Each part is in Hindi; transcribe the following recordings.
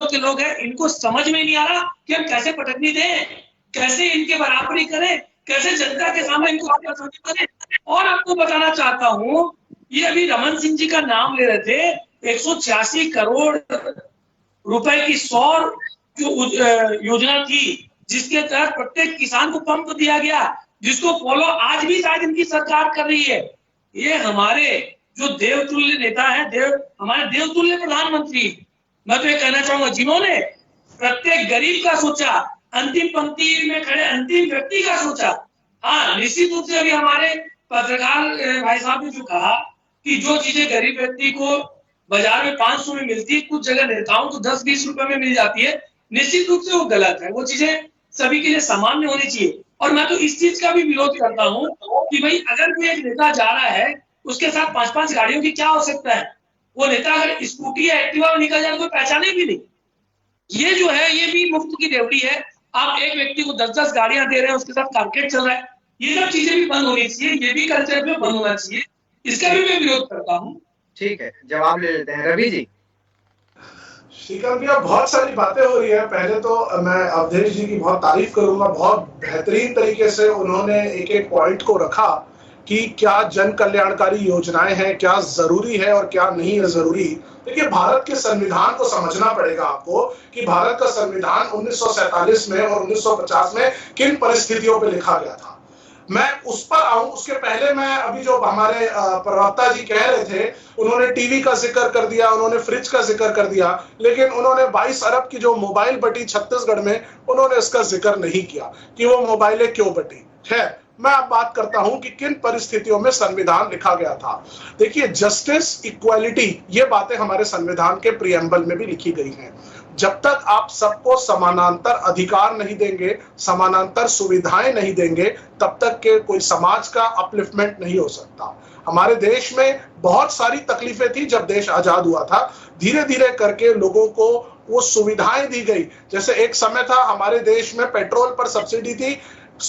के लोग हैं, इनको समझ में नहीं आ रहा कि हम कैसे पटकनी दें, कैसे इनके बराबरी करें, कैसे जनता के सामने इनको करें। और आपको बताना चाहता हूँ, ये अभी रमन सिंह जी का नाम ले रहे थे, 186 करोड़ रुपए की सौर जो योजना थी, जिसके तहत प्रत्येक किसान को पंप दिया गया, जिसको फॉलो आज भी शायद इनकी सरकार कर रही है। ये हमारे जो देवतुल्य नेता है, हमारे देवतुल्य प्रधानमंत्री, मैं तो ये कहना चाहूंगा, जिन्होंने प्रत्येक गरीब का सोचा, अंतिम पंक्ति में खड़े अंतिम व्यक्ति का सोचा। हाँ, निश्चित रूप से अभी हमारे पत्रकार भाई साहब ने जो कहा कि जो चीजें गरीब व्यक्ति को बाजार में 500 में मिलती है, कुछ जगह नेताओं को 10-20 रुपए में मिल जाती है, निश्चित रूप से वो गलत है। वो चीजें सभी के लिए सामान्य होनी चाहिए। और मैं तो इस चीज का भी विरोध करता हूँ कि भाई अगर कोई एक नेता जा रहा है, उसके साथ 5-5 गाड़ियों की क्या आवश्यकता है? वो नेता अगर स्कूटी या एक्टिवा में निकल जाए तो पहचाने भी नहीं। ये जो है, ये भी मुफ्त की रेवड़ी है। आप एक व्यक्ति को 10-10 गाड़ियां दे रहे हैं, उसके साथ कारकेट चल रहा है। ये सब चीजें भी बंद होनी चाहिए, ये भी कल्चर में बंद होना चाहिए। इसका भी मैं विरोध करता हूँ। ठीक है, जवाब ले लेते हैं रवि जी। श्रीकांत भैया, बहुत सारी बातें हो रही है। पहले तो मैं अवधेश जी की बहुत तारीफ करूंगा, बहुत बेहतरीन तरीके से उन्होंने एक एक पॉइंट को रखा कि क्या जन कल्याणकारी योजनाएं हैं, क्या जरूरी है और क्या नहीं है जरूरी। देखिए, भारत के संविधान को समझना पड़ेगा आपको कि भारत का संविधान 1947 में और 1950 में किन परिस्थितियों पे लिखा गया था। मैं उस पर आऊं, उसके पहले मैं अभी जो हमारे प्रवक्ता जी कह रहे थे, उन्होंने टीवी का जिक्र कर दिया, उन्होंने फ्रिज का जिक्र कर दिया, लेकिन उन्होंने 22 अरब की जो मोबाइल बटी छत्तीसगढ़ में, उन्होंने इसका जिक्र नहीं किया कि वो मोबाइलें क्यों बटी है। मैं अब बात करता हूं कि किन परिस्थितियों में संविधान लिखा गया था। देखिए, जस्टिस, इक्वालिटी, ये बातें हमारे संविधान के प्रियम्बल में भी लिखी गई हैं। जब तक आप सबको समानांतर अधिकार नहीं देंगे, समानांतर सुविधाएं नहीं देंगे, तब तक के कोई समाज का अपलिफ्टमेंट नहीं हो सकता। हमारे देश में बहुत सारी तकलीफें थी जब देश आजाद हुआ था। धीरे धीरे करके लोगों को वो सुविधाएं दी गई। जैसे एक समय था हमारे देश में पेट्रोल पर सब्सिडी थी,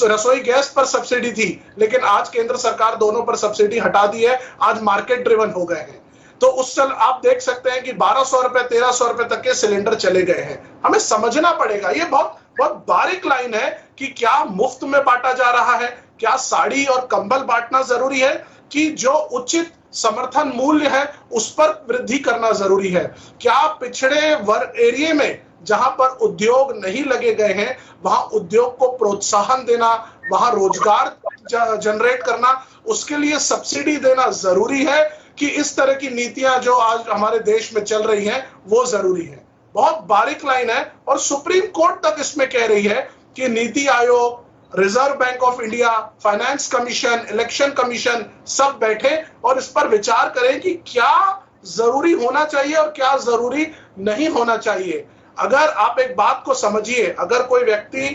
रसोई गैस पर सब्सिडी थी, लेकिन आज केंद्र सरकार दोनों पर सब्सिडी हटा दी है। आज मार्केट ड्रिवन हो गए हैं। तो उस साल आप देख सकते हैं कि 1200 रुपए 1300 रुपए तक के सिलेंडर चले गए हैं। हमें समझना पड़ेगा, ये बहुत बहुत बारीक लाइन है कि क्या मुफ्त में बांटा जा रहा है, क्या साड़ी और कंबल बांटना जरूरी है, कि जो उचित समर्थन मूल्य है उस पर वृद्धि करना जरूरी है। क्या पिछड़े वर्ग एरिया में जहां पर उद्योग नहीं लगे गए हैं, वहां उद्योग को प्रोत्साहन देना, वहां रोजगार जनरेट करना, उसके लिए सब्सिडी देना जरूरी है, कि इस तरह की नीतियां जो आज हमारे देश में चल रही हैं वो जरूरी है। बहुत बारीक लाइन है और सुप्रीम कोर्ट तक इसमें कह रही है कि NITI Aayog, reserve bank of India, finance commission, election commission सब बैठे और इस पर विचार करें कि क्या जरूरी होना चाहिए और क्या जरूरी नहीं होना चाहिए। अगर आप एक बात को समझिए, अगर कोई व्यक्ति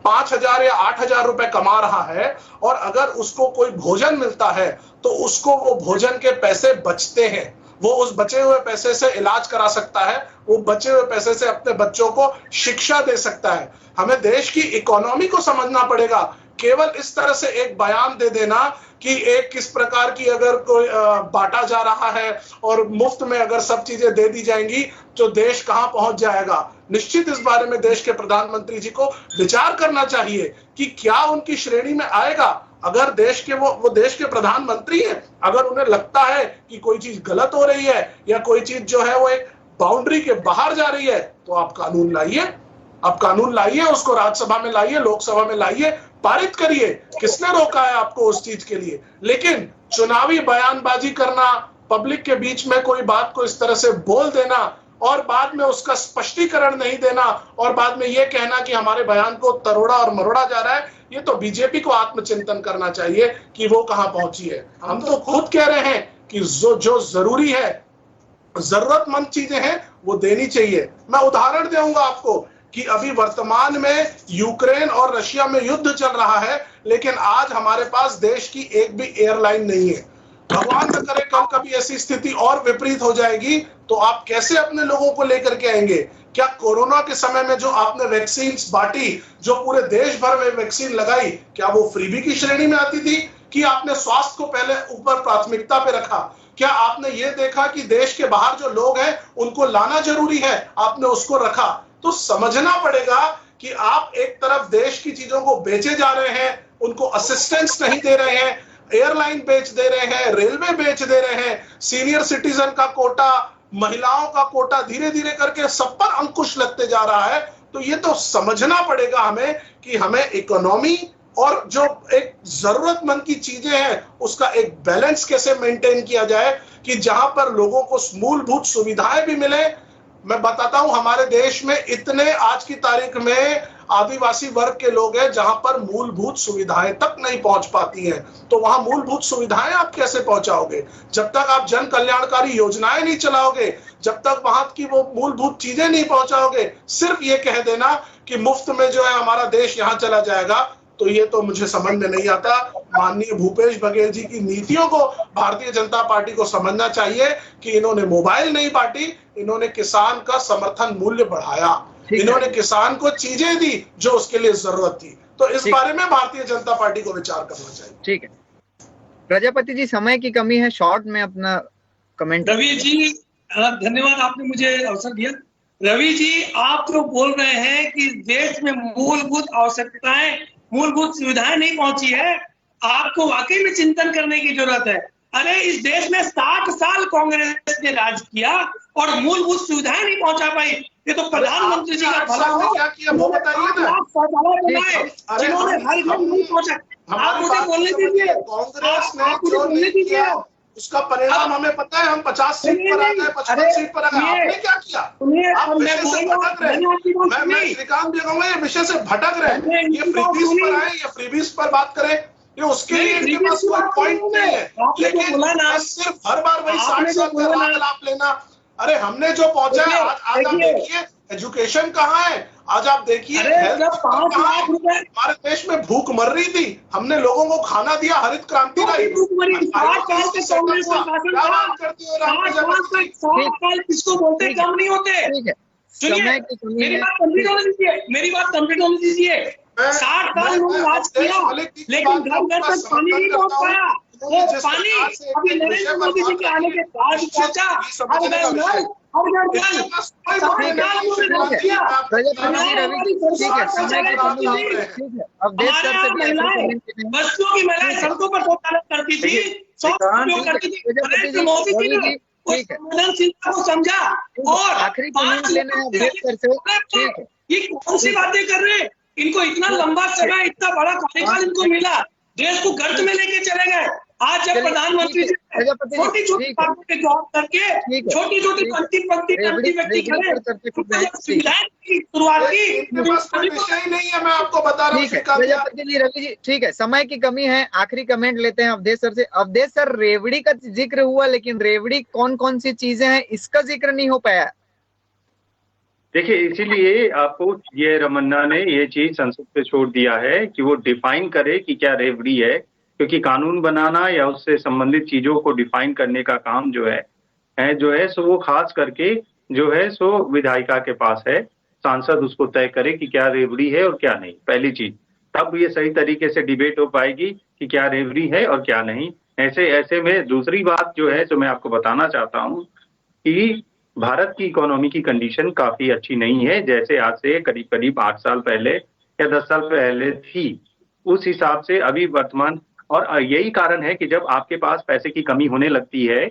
5,000 या 8,000 रुपए कमा रहा है और अगर उसको कोई भोजन मिलता है तो उसको वो भोजन के पैसे बचते हैं, वो उस बचे हुए पैसे से इलाज करा सकता है, वो बचे हुए पैसे से अपने बच्चों को शिक्षा दे सकता है। हमें देश की इकोनॉमी को समझना पड़ेगा। केवल इस तरह से एक बयान दे देना कि एक किस प्रकार की अगर कोई बांटा जा रहा है और मुफ्त में अगर सब चीजें दे दी जाएंगी तो देश कहां पहुंच जाएगा। निश्चित इस बारे में देश के प्रधानमंत्री जी को विचार करना चाहिए कि क्या उनकी श्रेणी में आएगा। अगर देश के वो देश के प्रधानमंत्री हैं, अगर उन्हें लगता है कि कोई चीज गलत हो रही है या कोई चीज जो है वो एक बाउंड्री के बाहर जा रही है, तो आप कानून लाइए, आप कानून लाइए, उसको राज्यसभा में लाइए, लोकसभा में लाइए, पारित करिए। किसने रोका है आपको उस चीज के लिए? लेकिन चुनावी बयानबाजी करना, पब्लिक के बीच में कोई बात को इस तरह से बोल देना और बाद में उसका स्पष्टीकरण नहीं देना और बाद में यह कहना कि हमारे बयान को तरोड़ा और मरोड़ा जा रहा है, ये तो बीजेपी को आत्मचिंतन करना चाहिए कि वो कहां पहुंची है। हम तो खुद कह रहे हैं कि जो जरूरी है, जरूरतमंद चीजें हैं, वो देनी चाहिए। मैं उदाहरण दूंगा आपको कि अभी वर्तमान में यूक्रेन और रशिया में युद्ध चल रहा है, लेकिन आज हमारे पास देश की एक भी एयरलाइन नहीं है। भगवान न करे कल कभी ऐसी स्थिति और विपरीत हो जाएगी तो आप कैसे अपने लोगों को लेकर के आएंगे? क्या कोरोना के समय में जो आपने वैक्सीन बांटी, जो पूरे देश भर में वैक्सीन लगाई, क्या वो फ्रीबी की श्रेणी में आती थी कि आपने स्वास्थ्य को पहले ऊपर प्राथमिकता पे रखा? क्या आपने ये देखा कि देश के बाहर जो लोग हैं उनको लाना जरूरी है, आपने उसको रखा? तो समझना पड़ेगा कि आप एक तरफ देश की चीजों को बेचे जा रहे हैं, उनको असिस्टेंस नहीं दे रहे हैं, एयरलाइन बेच दे रहे हैं, रेलवे बेच दे रहे हैं, सीनियर सिटीजन का कोटा, महिलाओं का कोटा, धीरे धीरे करके सब पर अंकुश लगते जा रहा है। तो ये तो समझना पड़ेगा हमें कि हमें इकोनॉमी और जो एक जरूरतमंद की चीजें हैं उसका एक बैलेंस कैसे मेंटेन किया जाए कि जहां पर लोगों को मूलभूत सुविधाएं भी मिले। मैं बताता हूं, हमारे देश में इतने आज की तारीख में आदिवासी वर्ग के लोग हैं जहां पर मूलभूत सुविधाएं तक नहीं पहुंच पाती हैं। तो वहां मूलभूत सुविधाएं आप कैसे पहुंचाओगे? जब तक आप जन कल्याणकारी योजनाएं नहीं चलाओगे, जब तक वहां की वो मूलभूत चीजें नहीं पहुंचाओगे, सिर्फ ये कह देना कि मुफ्त में जो है हमारा देश यहां चला जाएगा, तो ये तो मुझे समझ में नहीं आता। माननीय भूपेश बघेल जी की नीतियों को भारतीय जनता पार्टी को समझना चाहिए कि इन्होंने मोबाइल नहीं बांटी, इन्होंने किसान का समर्थन मूल्य बढ़ाया, इन्होंने किसान को चीजें दी जो उसके लिए जरूरत थी। तो इस बारे में भारतीय जनता पार्टी को विचार करना चाहिए। ठीक है प्रजापति जी, समय की कमी है, शॉर्ट में अपना कमेंट। रवि जी धन्यवाद, आपने मुझे अवसर दिया। रवि जी, आप जो बोल रहे हैं कि देश में मूलभूत आवश्यकताएं, मूलभूत सुविधाएं नहीं पहुंची है, आपको वाकई में चिंतन करने की जरूरत है। अरे इस देश में 60 साल कांग्रेस ने राज किया और मूलभूत सुविधाएं नहीं पहुंचा पाई। ये तो प्रधानमंत्री जी का भला हो, क्या किया वो बताइए ना। जिन्होंने हर घर नहीं पहुंचा। आप मुझे बोलने दीजिए, कांग्रेस ने जो नहीं किया उसका परिणाम हमें पता है। हम 50 सीट पर आ गए, 55 सीट पर आ गए। आपने क्या किया? आप विषय से भटक रहे हैं। मैं श्रीकांत जी कहूँगा, ये विषय से भटक रहे हैं। ये फ्रीबीज पर आए, ये फ्रीबीज पर बात करें, ये उसके लिए इनके पास कोई पॉइंट नहीं है। लेकिन सिर्फ हर बार वही 60 साल का लाभ लेना। अरे हमने जो पहुंचा है, आज आप देखिए एजुकेशन कहाँ है, आज आप देखिए हमारे देश में भूख मर रही थी, हमने लोगों को खाना दिया, हरित क्रांति लाई। किसको बोलते कम नहीं होते। सुनिए, मेरी बात कंप्लीट होने दीजिए, मेरी बात कंप्लीट होने दीजिए। 60 साल उन्होंने राज किया, लेकिन घर घर तक पानी नहीं पहुंच पाया। वो पानी अभी नरेंद्र मोदी जी के आने के बाद पहुंचा। बस्तियों की महिलाएं सड़कों पर वकालत करती थी, करती थी। नरेंद्र मोदी जी ने संवेदनशीलता को समझा और आखिरी कमेंट लेना है। ये कौन सी बातें कर रहे हैं? इनको इतना लंबा समय, इतना बड़ा कार्यकाल इनको मिला, देश को गर्त में लेके चले गए। आज जब प्रधानमंत्री छोटी छोटी बातों पे गौर करके छोटी छोटी पंक्ति व्यक्ति सुविधाएं की शुरुआत की, विषय नहीं है। मैं आपको बता रहा हूँ प्रजापति जी, रवि जी, ठीक है, समय की कमी है, आखिरी कमेंट लेते हैं अवधेश सर से। अवधेश सर, रेवड़ी का जिक्र हुआ, लेकिन रेवड़ी कौन कौन सी चीजें हैं इसका जिक्र नहीं हो पाया। देखिए, इसीलिए आपको ये रमन्ना ने ये चीज संसद पे छोड़ दिया है कि वो डिफाइन करे कि क्या रेवड़ी है, क्योंकि कानून बनाना या उससे संबंधित चीजों को डिफाइन करने का काम जो है सो वो खास करके जो है सो विधायिका के पास है। सांसद उसको तय करे कि क्या रेवड़ी है और क्या नहीं, पहली चीज। तब ये सही तरीके से डिबेट हो पाएगी कि क्या रेवड़ी है और क्या नहीं। ऐसे में दूसरी बात जो है तो मैं आपको बताना चाहता हूँ कि भारत की इकोनॉमी की कंडीशन काफी अच्छी नहीं है, जैसे आज से करीब करीब 8 साल पहले या 10 साल पहले थी। उस हिसाब से अभी वर्तमान, और यही कारण है कि जब आपके पास पैसे की कमी होने लगती है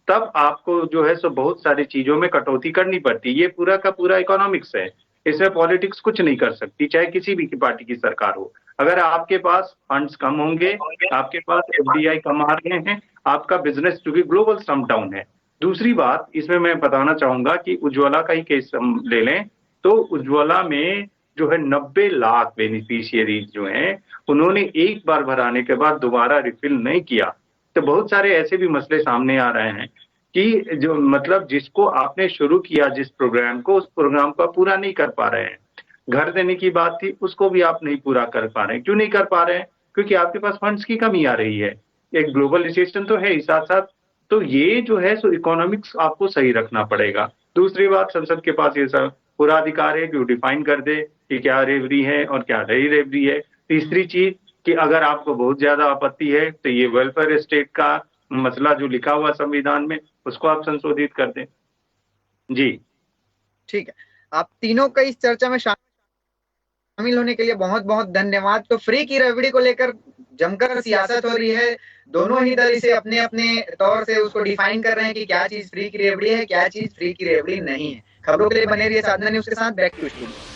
तब आपको जो है सो बहुत सारी चीजों में कटौती करनी पड़ती है। ये पूरा का पूरा इकोनॉमिक्स है, इसमें पॉलिटिक्स कुछ नहीं कर सकती, चाहे किसी भी पार्टी की सरकार हो। अगर आपके पास फंड्स कम होंगे, आपके पास FDI कम आ रहे हैं, आपका बिजनेस चूंकि ग्लोबल स्लम डाउन है। दूसरी बात इसमें मैं बताना चाहूंगा कि उज्ज्वला का ही केस हम ले लें तो उज्ज्वला में जो है 90 लाख बेनिफिशियरीज जो हैं, उन्होंने एक बार भराने के बाद दोबारा रिफिल नहीं किया। तो बहुत सारे ऐसे भी मसले सामने आ रहे हैं कि जो मतलब जिसको आपने शुरू किया जिस प्रोग्राम को, उस प्रोग्राम को पूरा नहीं कर पा रहे हैं। घर देने की बात थी, उसको भी आप नहीं पूरा कर पा रहे हैं। क्यों नहीं कर पा रहे हैं? क्योंकि आपके पास फंड्स की कमी आ रही है। एक ग्लोबल रिसेशन तो है ही साथ साथ, तो ये जो है सो इकोनॉमिक्स आपको सही रखना पड़ेगा। दूसरी बात, संसद के पास ये सब पूरा अधिकार है कि वो डिफाइन कर दे कि क्या रेवड़ी है और क्या नहीं रेवड़ी है। तीसरी चीज कि अगर आपको बहुत ज्यादा आपत्ति है तो ये वेलफेयर स्टेट का मसला जो लिखा हुआ संविधान में उसको आप संशोधित कर दें। जी ठीक है, आप तीनों का इस चर्चा में शामिल होने के लिए बहुत बहुत धन्यवाद। तो फ्री की रेवड़ी को लेकर जमकर सियासत हो रही है, दोनों ही दल इसे अपने अपने तौर से उसको डिफाइन कर रहे हैं कि क्या चीज फ्री की रेवड़ी है, क्या चीज फ्री की रेवड़ी नहीं है। खबरों के लिए बने रहिए साधना न्यूज के साथ। Back to studio.